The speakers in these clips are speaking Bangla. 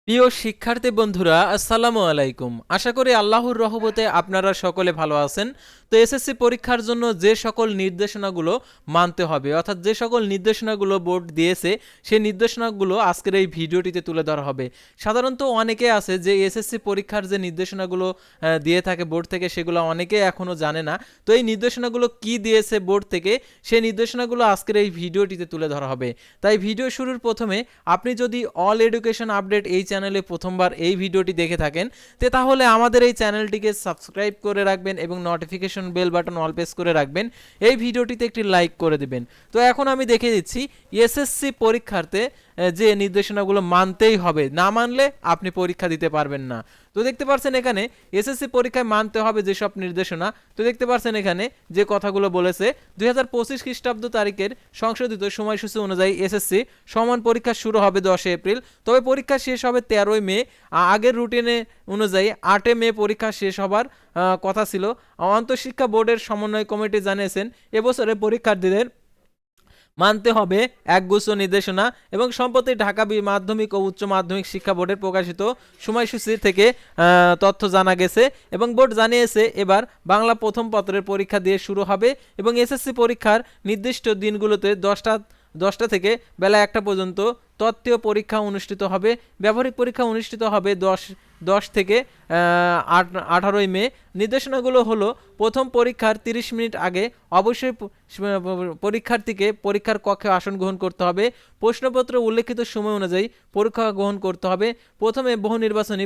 প্রিয় শিক্ষার্থী বন্ধুরা, আসসালামু আলাইকুম। আশা করি আল্লাহর রহমতে আপনারা সকলে ভালো আছেন। তো এসএসসি পরীক্ষার জন্য যে সকল নির্দেশনাগুলো মানতে হবে, অর্থাৎ যে সকল নির্দেশনাগুলো বোর্ড দিয়েছে, সেই নির্দেশনাগুলো আজকের এই ভিডিওটিতে তুলে ধরা হবে। সাধারণত অনেকে আছে যে এসএসসি পরীক্ষার যে নির্দেশনাগুলো দিয়ে থাকে বোর্ড থেকে, সেগুলো অনেকে এখনও জানে না। তো এই নির্দেশনাগুলো কি দিয়েছে বোর্ড থেকে, সেই নির্দেশনাগুলো আজকের এই ভিডিওটিতে তুলে ধরা হবে। তাই ভিডিও শুরুর প্রথমে আপনি যদি অল এডুকেশন আপডেট এই চ্যানেলে প্রথমবার এই ভিডিওটি দেখে থাকেন, তাহলে আমাদের এই চ্যানেলটিকে সাবস্ক্রাইব করে রাখবেন এবং notification bell button all press করে রাখবেন। এই ভিডিওটিতে একটি লাইক করে দিবেন। তো এখন আমি দেখে দিচ্ছি এসএসসি পরীক্ষার্থে যে নির্দেশনাগুলো মানতেই হবে, না মানলে আপনি পরীক্ষা দিতে পারবেন না। তো দেখতে পাচ্ছেন এখানে এসএসসি পরীক্ষায় মানতে হবে যেসব নির্দেশনা, তো দেখতে পাচ্ছেন এখানে যে কথাগুলো বলেছে 2025 খ্রিস্টাব্দ তারিখের সংশোধিত সময়সূচি অনুযায়ী এসএসসি সমান পরীক্ষা শুরু হবে 10 এপ্রিল, তবে পরীক্ষা শেষ হবে 13 মে। আগের রুটিনে অনুযায়ী 8 মে পরীক্ষা শেষ হবার কথা ছিল। আন্তঃশিক্ষা বোর্ডের সমন্বয় কমিটি জানিয়েছেন এবছরে পরীক্ষার্থীদের মানতে হবে একগুচ্ছ নির্দেশনা এবং সম্প্রতি ঢাকা মাধ্যমিক ও উচ্চ মাধ্যমিক শিক্ষা বোর্ডের প্রকাশিত সময়সূচি থেকে তথ্য জানা গেছে এবং বোর্ড জানিয়েছে এবার বাংলা প্রথম পত্রের পরীক্ষা দিয়ে শুরু হবে এবং এসএসসি পরীক্ষার নির্দিষ্ট দিনগুলোতে 10টা থেকে বেলা 1টা পর্যন্ত তত্ত্বীয় পরীক্ষা অনুষ্ঠিত হবে। ব্যবহারিক পরীক্ষা অনুষ্ঠিত হবে 10 থেকে 18 মে। নির্দেশনাগুলো হলো, প্রথম পরীক্ষার 30 মিনিট আগে অবশ্যই পরীক্ষার্থীকে পরীক্ষার কক্ষে আসন গ্রহণ করতে হবে। প্রশ্নপত্র উল্লেখিত সময় অনুযায়ী পরীক্ষা গ্রহণ করতে হবে। প্রথমে বহু নির্বাচনী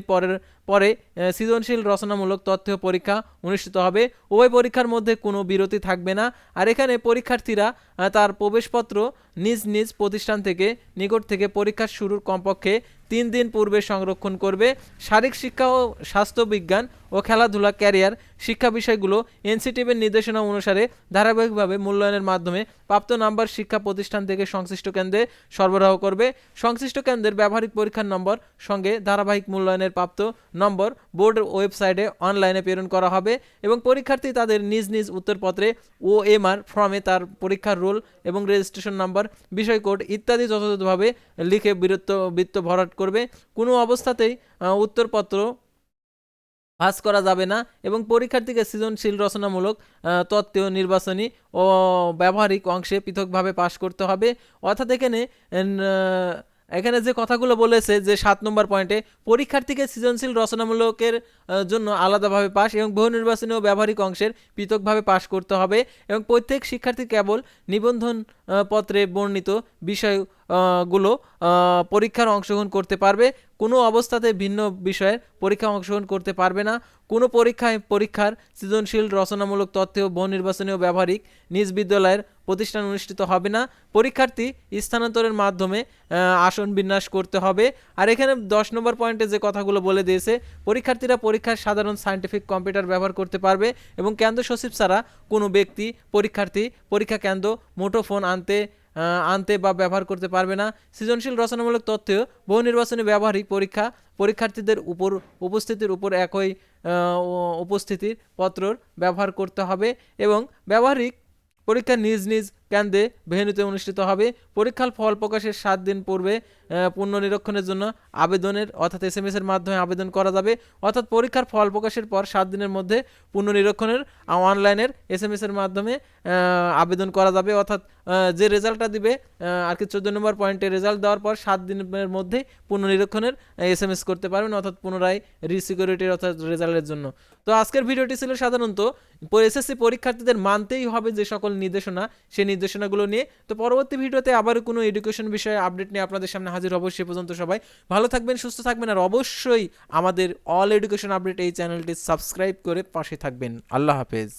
পরে সৃজনশীল রচনামূলক তথ্য পরীক্ষা অনুষ্ঠিত হবে। উভয় পরীক্ষার মধ্যে কোনো বিরতি থাকবে না। আর এখানে পরীক্ষার্থীরা তার প্রবেশপত্র নিজ নিজ প্রতিষ্ঠান থেকে নিকট থেকে পরীক্ষা শুরুর কমপক্ষে 3 দিন পূর্বে সংরক্ষণ করবে। শারীরিক শিক্ষা ও স্বাস্থ্য বিজ্ঞান ও খেলাধুলা ক্যারিয়ার শিক্ষা বিষয়গুলো এনসিটিভির নির্দেশনা অনুসারে ধারাবাহিকভাবে মূল্যায়নের মাধ্যমে প্রাপ্ত নাম্বার শিক্ষা প্রতিষ্ঠান থেকে সংশ্লিষ্ট কেন্দ্রে সরবরাহ করবে। সংশ্লিষ্ট কেন্দ্রের ব্যবহারিক পরীক্ষার নম্বর সঙ্গে ধারাবাহিক মূল্যায়নের প্রাপ্ত নম্বর বোর্ডের ওয়েবসাইটে অনলাইনে প্রেরণ করা হবে এবং পরীক্ষার্থী তাদের নিজ নিজ উত্তরপত্রে ওএমআর ফর্মে তার পরীক্ষার রোল এবং রেজিস্ট্রেশন নাম্বার, বিষয় কোড ইত্যাদি যথাযথভাবে লিখে বৃত্ত ভরাট করবে। কোনো অবস্থাতেই উত্তরপত্র পাস করা যাবে না এবং পরীক্ষার্থীকে সৃজনশীল রচনামূলক তত্ত্বীয় নির্বাচনী ও ব্যবহারিক অংশে পৃথকভাবে পাশ করতে হবে। অর্থাৎ এখানে যে কথাগুলো বলেছে যে 7 নম্বর পয়েন্টে পরীক্ষার্থীকে সৃজনশীল রচনামূলকের জন্য আলাদাভাবে পাস এবং বহু নির্বাচনী ও ব্যবহারিক অংশের পৃথকভাবে পাশ করতে হবে এবং প্রত্যেক শিক্ষার্থী কেবল নিবন্ধন পত্রে বর্ণিত বিষয়গুলো পরীক্ষার অংশগ্রহণ করতে পারবে। কোনো অবস্থাতে ভিন্ন বিষয়ের পরীক্ষা অংশগ্রহণ করতে পারবে না। কোনো পরীক্ষার সৃজনশীল রচনামূলক তথ্য বহু নির্বাচনী ও ব্যবহারিক নিজ বিদ্যালয়ের প্রতিষ্ঠান অনুষ্ঠিত হবে না। পরীক্ষার্থী স্থানান্তরের মাধ্যমে আসন বিন্যাস করতে হবে। আর এখানে 10 নম্বর পয়েন্টে যে কথাগুলো বলে দিয়েছে, পরীক্ষার্থীরা পরীক্ষার সাধারণ সায়েন্টিফিক কম্পিউটার ব্যবহার করতে পারবে এবং কেন্দ্র সচিব ছাড়া কোনো ব্যক্তি পরীক্ষার্থী পরীক্ষা কেন্দ্র মুঠোফোন আনতে বা ব্যবহার করতে পারবে না। সৃজনশীল রচনামূলক তথ্য বহু নির্বাচনী ব্যবহারিক পরীক্ষার্থীদের উপস্থিতির উপর একই উপস্থিতির পত্রর ব্যবহার করতে হবে এবং ব্যবহারিক পরীক্ষা নিজ নিজ কেন্দ্রে ভেন্যুতে অনুষ্ঠিত হবে। পরীক্ষার ফল প্রকাশের 7 দিন পূর্বে পুনর্নিরীক্ষণের জন্য আবেদনের অর্থাৎ SMS এর মাধ্যমে আবেদন করা যাবে। অর্থাৎ পরীক্ষার ফল প্রকাশের পর 7 দিনের মধ্যে পুনর্নিরীক্ষণের অনলাইনের SMS এর মাধ্যমে আবেদন করা যাবে। অর্থাৎ যে রেজাল্টটা দিবে আর কি 14 নম্বর পয়েন্টে রেজাল্ট দেওয়ার পর 7 দিনের মধ্যে পুনর্নিরীক্ষণের SMS করতে পারবেন, অর্থাৎ পুনরায় রিসিকিউরিটির অর্থাৎ রেজাল্টের জন্য। তো আজকের ভিডিওটি ছিল সাধারণত এসএসসি পরীক্ষার্থীদের মানতেই হবে যে সকল নির্দেশনা, সেই নির্দেশনাগুলো নিয়ে। তো পরবর্তী ভিডিওতে আবার কোনো এডুকেশন বিষয়ে আপডেট নিয়ে আপনাদের সামনে হাজির হব। সে পর্যন্ত সবাই ভালো থাকবেন, সুস্থ থাকবেন আর অবশ্যই আমাদের অল এডুকেশন আপডেট এই চ্যানেলটি সাবস্ক্রাইব করে পাশে থাকবেন। আল্লাহ হাফেজ।